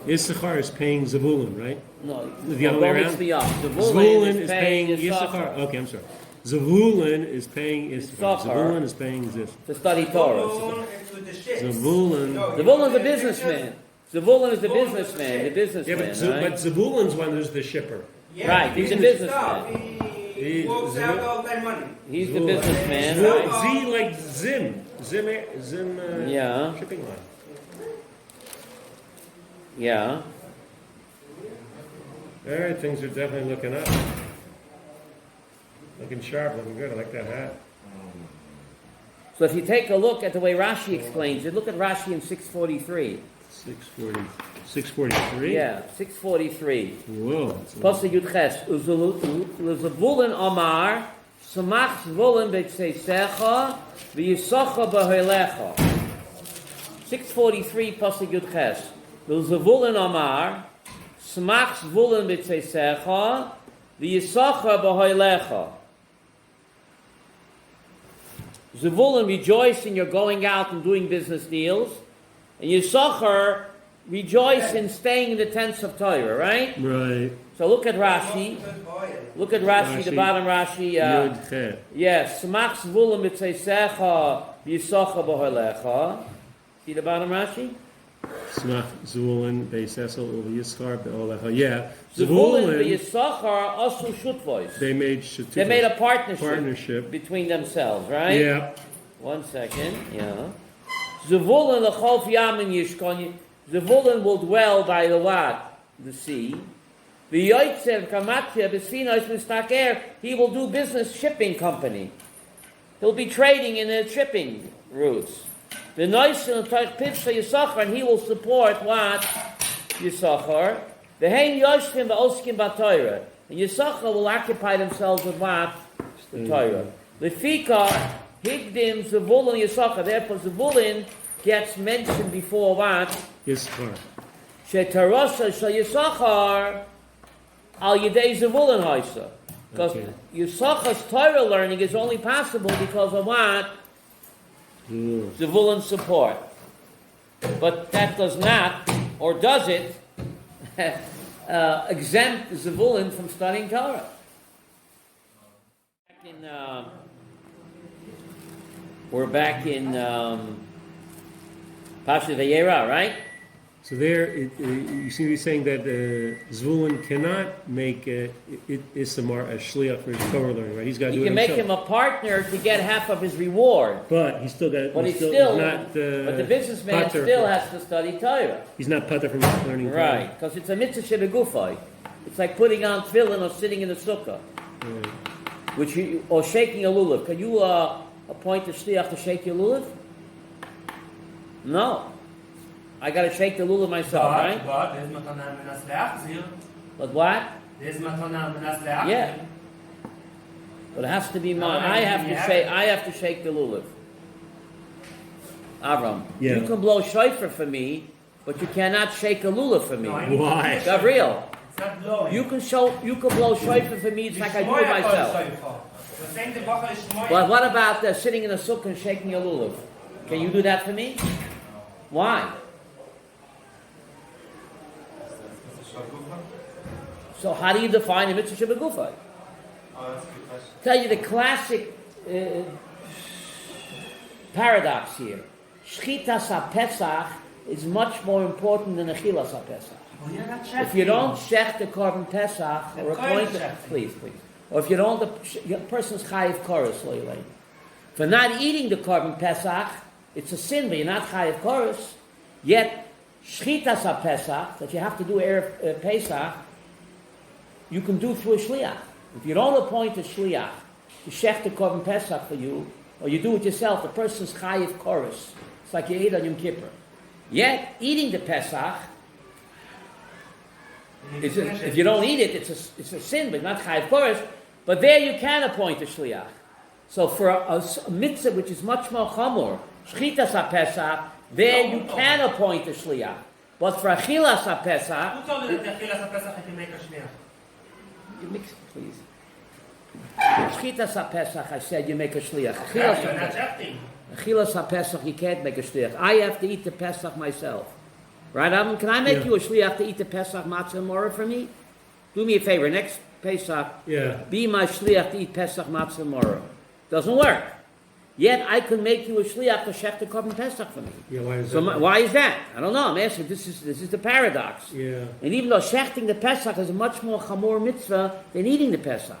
Issachar is paying Zevulun, right?
No,
The other way around?
Zevulun
is paying Issachar. Okay, I'm sorry. Zavulun is paying Issachar.
Issachar.
Zavulun is paying this.
to study Torah.
Zavulun.
Zavulun's a businessman. Zavulun is the businessman. The
Yeah,
businessman,
but
right?
Zavulun's one is the shipper.
Right, he's a businessman.
He works out all that money.
He's the businessman,
Zavul-
right?
Z like Zim. Zim
Yeah.
shipping line.
Yeah.
All right, things are definitely looking up. Looking sharp, looking good. I like that hat.
So if you take a look at the way Rashi explains it, look at Rashi in 643.
643?
Yeah, 643.
Whoa.
Pasuk Yud Ches. Uzavulin Amar, Samach Zvulin B'Tzeisecha, V'Yisacha B'Hoilecha. 643 Pasuk Yud Ches. Uzavulin Amar, Smach zvulun b'tzeisecha, v'yisachar b'hoilecha. Zvulun, rejoice in your going out and doing business deals. And Yisachar, rejoice in staying in the tents of Torah, right?
Right.
So look at Rashi. Look at Rashi, the bottom Rashi.
Yud Chet.
Yes. Smach zvulun b'tzeisecha, v'yisachar b'hoilecha. See the bottom Rashi?
Smach Zvulun Beisesel Ul Yischar Be'olecha. Yeah.
Zvulun
Zvulun,
v'yisachar asu shutvois.
they made
a partnership,
partnership
between themselves, right?
Yeah.
1 second. Yeah. Zvulun l'chof yamin yishkon. Zvulun will dwell by the what? The sea. V'yoytzev kamatya b'sfinos mistaker. He will do business shipping company. He'll be trading in the shipping routes. The Noisin Pivsa Yisachar, and he will support what? Yisachar. The Hein Yoshkim Ba'oskim Ba'Torah. And Yisachar will occupy themselves with what? The Torah. The Fika, Higdim, Zavulun, Yisachar. Therefore, Zavulun gets mentioned before what?
Yischar.
Shetarosha Shal Yisachar Al Yidei Zavulun Haisa. Because Yisachar's Torah learning is only possible because of what? Zavulun support. But that does not, or does it, exempt Zavulun from studying Torah. We're back in Parashat Vayera, right?
So there, you seem to be saying that Zvulun cannot make Isamar a shliach for his Torah learning, right? He's got to do it
You can make
himself.
him a partner to get half of his reward.
But he's still got.
But
he's
but the businessman
pater
still
for-
has to study Torah.
He's not pater from learning Torah.
Right, because it's a mitzvah shebegufay. It's like putting on tefillin or sitting in the sukkah,
Right.
or shaking a lulav. Can you appoint a shliach to shake your lulav? No. I got to shake the lulav myself, right?
But there's matana minas leachzir.
But what?
There's matana minas leachzir.
Yeah. But it has to be mine. I have to shake the lulav. Avram,
Yeah.
you can blow shofar for me, but you cannot shake a lulav for me.
No, I need
Why?
Gabriel,
It's not blowing.
you can blow shofar for me. It's like I do it myself.
The same the Bachar is Shmoya.
But what about sitting in a sukkah and shaking a lulav? Can you do that for me? Why? So how do you define a mitzvah shebegufay?
Oh, that's a good question.
Tell you the classic paradox here. Shchitas HaPesach is much more important than Achilas HaPesach.
Well, you're not
If you don't shech the korban Pesach, or appoint the, please, or if you don't, the person's chayiv chorus, for not eating the korban Pesach, it's a sin, but you're not chayiv chorus. Yet, shchitas HaPesach, that you have to do Erev Pesach, you can do through a shliach. If you don't appoint a shliach to shech the korban Pesach for you, or you do it yourself, the person's chayiv chorus. It's like you eat on Yom Kippur. Yet, eating the Pesach, if you don't eat it, it's a sin, but not chayiv chorus. But there you can appoint a shliach. So for a mitzvah which is much more chamor, shchitas HaPesach, there you can appoint a shliach. But for achilas HaPesach,
Who told you that the Achilas HaPesach you can make a shliach?
you mix it, please. Shchitas HaPesach, I said you make a shliach. Achilas
You're not
HaPesach,
shechting.
Achilas HaPesach, you can't make a shliach. I have to eat the Pesach myself. Right, Adam? Can I make you a shliach to eat the Pesach matzah and morah for me? Do me a favor. Next Pesach, be my shliach to eat Pesach matzah and morah. Doesn't work. Yet I can make you a shliach to shech the korban Pesach for me.
Yeah, why is
So
that?
why is that? I don't know. I'm asking. This is the paradox.
Yeah.
And even though shechting the Pesach is a much more chamor mitzvah than eating the Pesach,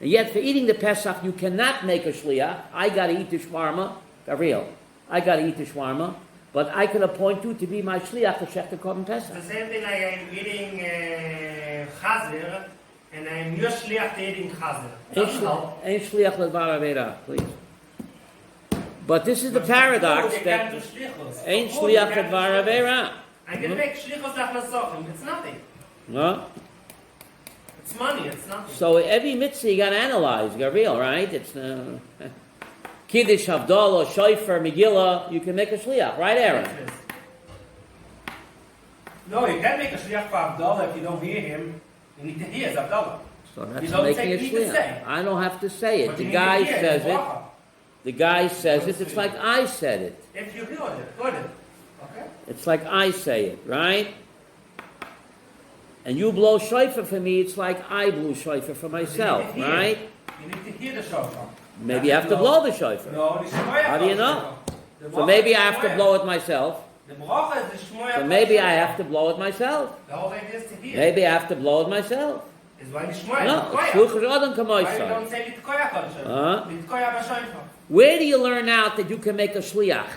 and yet for eating the Pesach you cannot make a shliach. I got to eat the shwarma. Gabriel, I got to eat the shwarma. But I can appoint you to be my shliach to shech the korban Pesach.
The same thing like I'm eating chazer, and I'm your shliach to eating chazer. Doesn't help.
Ain't shliach l'dvar Vayera, please. But this is the paradox
You
that
can't do shlichus.
ain't
For food, you
shliach
can't do
l'dvar
shlichus.
Vayera.
I'm going to make shlichus lachnasochim. It's nothing.
No?
It's money. It's nothing.
So every mitzvah you got to analyze, Gabriel, right? It's Kiddush, Havdalah, Shofar, Megillah. You can make a shliach, right, Aaron?
No, you can't make a shliach for Abdullah if you don't hear him. You need to hear his Abdullah.
So that's
You don't
making a
need to say.
shliach. I don't have to say it.
But
The
you
guy
need to hear
says
his
it.
bracha.
The guy says it. It's like I said it.
If you hear it, good. Okay?
It's like I say it, right? And you blow shofar for me, it's like I blew shofar for myself,
You need to hear.
right?
You need to hear the shofar.
Maybe I have to blow the shofar.
No, the shmoya.
How do you know?
The
So
bracha
maybe
is
I have to
shmoya.
blow it myself.
The bracha is the shmoya.
So maybe I have to blow it myself.
The whole idea is to hear.
Maybe I have to blow it myself.
Is why the shmoya.
No,
Litkoya.
shluchas adam
Why you
kamoisai.
don't say litkoya kol
Huh?
shofar? Litkoya b'shofar.
Where do you learn out that you can make a shliach?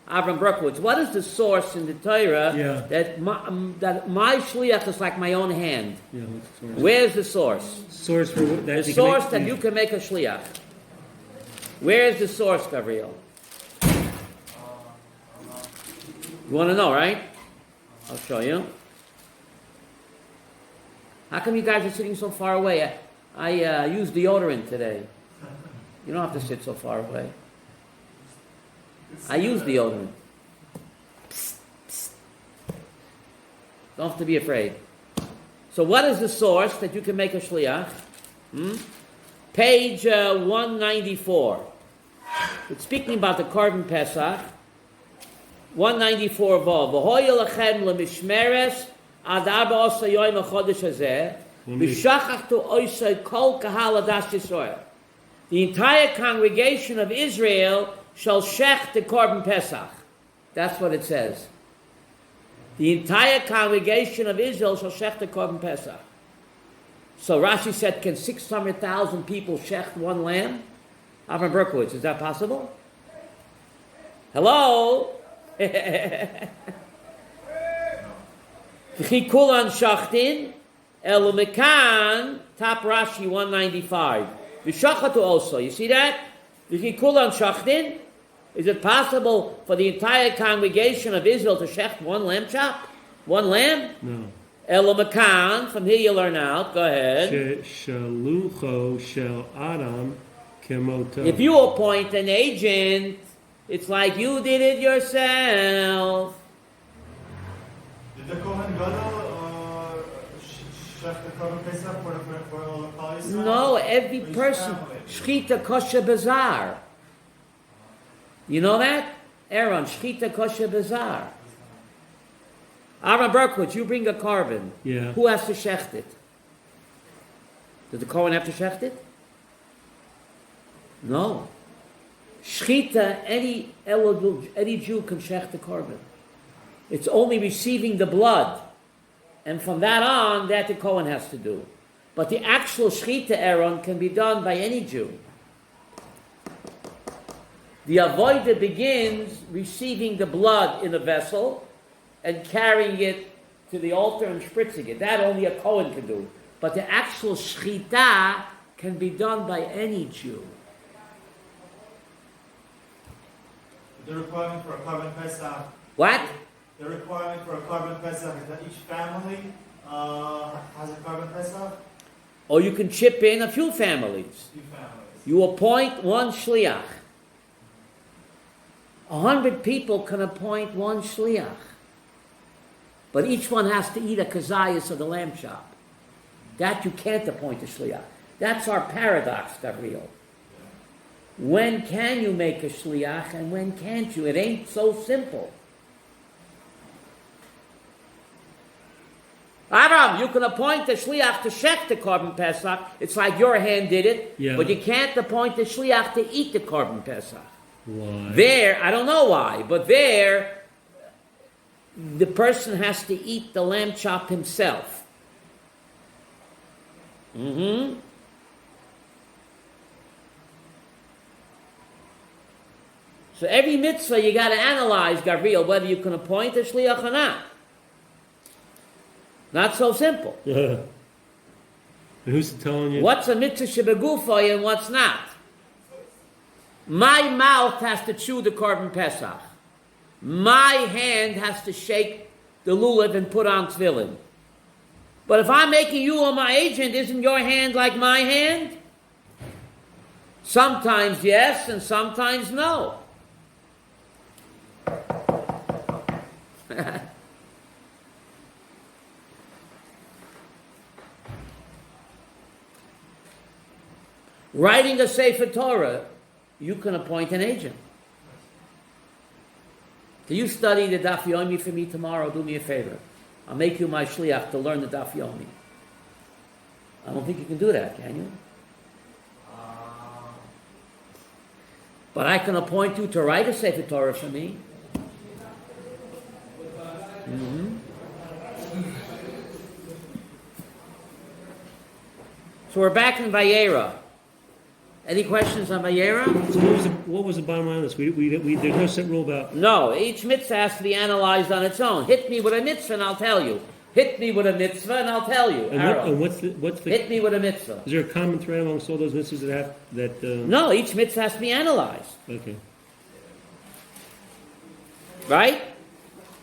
Avram Berkowitz, what is the source in the Torah
Yeah.
that my shliach is like my own hand?
Yeah, source.
Where's the source?
Source for what?
The
That
source that you can make a shliach. Where's the source, Gabriel? You want to know, right? I'll show you. How come you guys are sitting so far away? I used deodorant today. You don't have to sit so far away. I use deodorant. Don't have to be afraid. So what is the source that you can make a shliach? Page 194. It's speaking about the Korban Pesach. 194 vav. V'hoya lachem lemishmeres ad arba osa yoyim hachodesh hazeh v'shachachtu oisai kol kahal adas Yisrael. The entire congregation of Israel shall shech the Korban Pesach. That's what it says. The entire congregation of Israel shall shech the Korban Pesach. So Rashi said, can 600,000 people shech one lamb? Avram Berkowitz, is that possible? Hello? V'chi kulan shachtin elu mekan, top Rashi 195. V'shachatu also, you see that? V'chi kulan shachtin. Is it possible for the entire congregation of Israel to shecht one lamb chop? One lamb?
No.
Elu mekan, from here you learn out, go ahead.
Shalucho shel Adam kemoto.
If you appoint an agent, it's like you did it yourself.
Did the Kohen Gadol shech the Korban Pesach for all of Klal Yisrael?
No, every
For his
person.
family?
Shchita kosher bazar. You know that? Aaron, shchita kosher bazar. Aaron Berkowitz, you bring a carbon.
Yeah.
Who has to shecht it? Does the Kohen have to shecht it? No. Shchita, any Jew can shecht the carbon. It's only receiving the blood. And from that on, that the Kohen has to do. But the actual shchita, Aaron, can be done by any Jew. The avodah begins receiving the blood in a vessel and carrying it to the altar and spritzing it. That only a Kohen can do. But the actual shchita can be done by any Jew.
The requirement for a Korban Pesach.
What?
The requirement for a Korban Pesach is that each family has a Korban Pesach.
Or you can chip in a few families.
Few families.
You appoint one shliach. 100 people can appoint one shliach. But each one has to eat a kazayas of the lamb chop. That you can't appoint a shliach. That's our paradox, Gabriel. When can you make a shliach and when can't you? It ain't so simple. Abraham, you can appoint a shliach to shech the Korban Pesach. It's like your hand did it.
Yeah.
But you can't appoint a shliach to eat the Korban Pesach.
Why?
There, I don't know why, but there, the person has to eat the lamb chop himself. So every mitzvah you got to analyze, Gabriel, whether you can appoint a shliach or not. Not so simple.
And who's telling you?
What's a mitzvah shebegufa and what's not? My mouth has to chew the Korban Pesach. My hand has to shake the lulav and put on tefillin. But if I'm making you my agent, isn't your hand like my hand? Sometimes yes, and sometimes no. Writing a Sefer Torah, you can appoint an agent. Can you study the Daf Yomi for me tomorrow? Do me a favor. I'll make you my shliach to learn the Daf Yomi. I don't think you can do that, can you? But I can appoint you to write a Sefer Torah for me. Mm-hmm. So we're back in Vayera. Any questions on Vayera?
So what was the bottom line of this? There's no set rule about.
No, each mitzvah has to be analyzed on its own. Hit me with a mitzvah and I'll tell you. Hit me with a mitzvah and I'll tell you.
And what's the?
Hit me with a mitzvah.
Is there a common thread amongst all those mitzvahs that?
No, each mitzvah has to be analyzed.
Okay.
Right?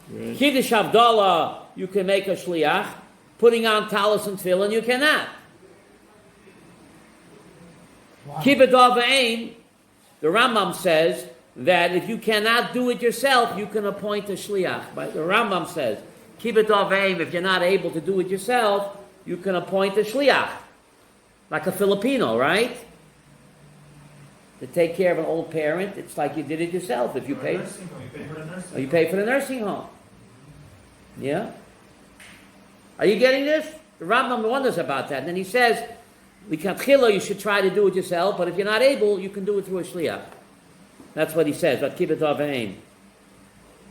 Right.
Kiddush Havdalah, you can make a shliach. Putting on talis and tefillin, you cannot. Kibbut Avayim, the Rambam says that if you cannot do it yourself, you can appoint a shliach. But the Rambam says, Kibbut Avayim, if you're not able to do it yourself, you can appoint a shliach. Like a Filipino, right? To take care of an old parent, it's like you did it yourself. If you pay, you pay for the nursing home. Yeah? Are you getting this? The Rambam wonders about that. And then he says, you should try to do it yourself, but if you're not able, you can do it through a shliach. That's what he says. But keep it off aim.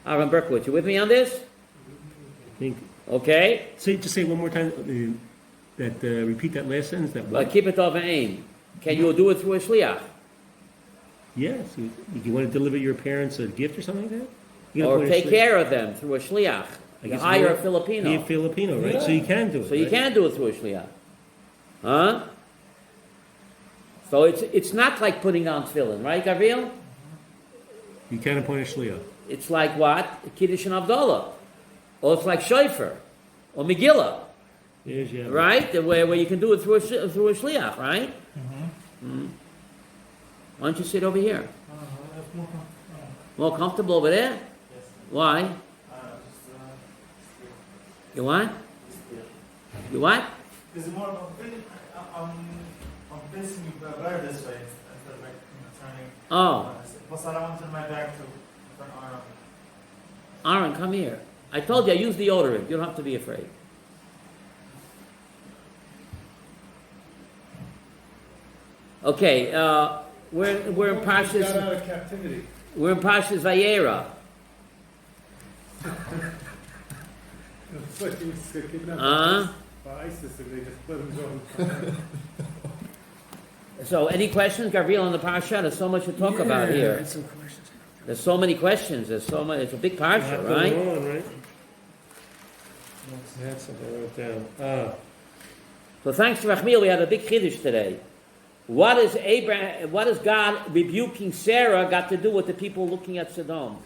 Aaron Berkowitz, you with me on this?
I think.
Okay.
Just say one more time. Repeat that last sentence.
But keep it off aim. Can you do it through a shliach?
Yes. You want to deliver your parents a gift or something like that?
Or take care of them through a shliach. You hire a Filipino.
Be a Filipino, right? Yeah. So you can do it.
So you can do it through a shliach. Huh? So it's not like putting on tefillin, right, Gabriel?
You can appoint a shliach.
It's like what? Kiddush and Havdalah. Or it's like shofar. Or Megillah.
Yes, yeah.
Right? Where you can do it through a shliach, right? Mm-hmm. Mm-hmm. Why don't you sit over here? More comfortable over there? Yes. Why? You what? You what?
It's more, I'm facing you better this way instead of like turning.
Oh.
Plus, I don't want to turn my back to Aaron.
Aaron, come here. I told you, I use deodorant. You don't have to be afraid. Okay, we're in Parashat.
Got out of captivity.
We're in Parashat Vayera. So, any questions, Gabriel, on the Parashat? There's so much to talk about here. There's so many questions. There's so much. It's a big Parashat, right?
That's something I wrote down.
So, thanks to Rachmiel, we had a big Kiddush today. What is God rebuking Sarah got to do with the people looking at Sodom?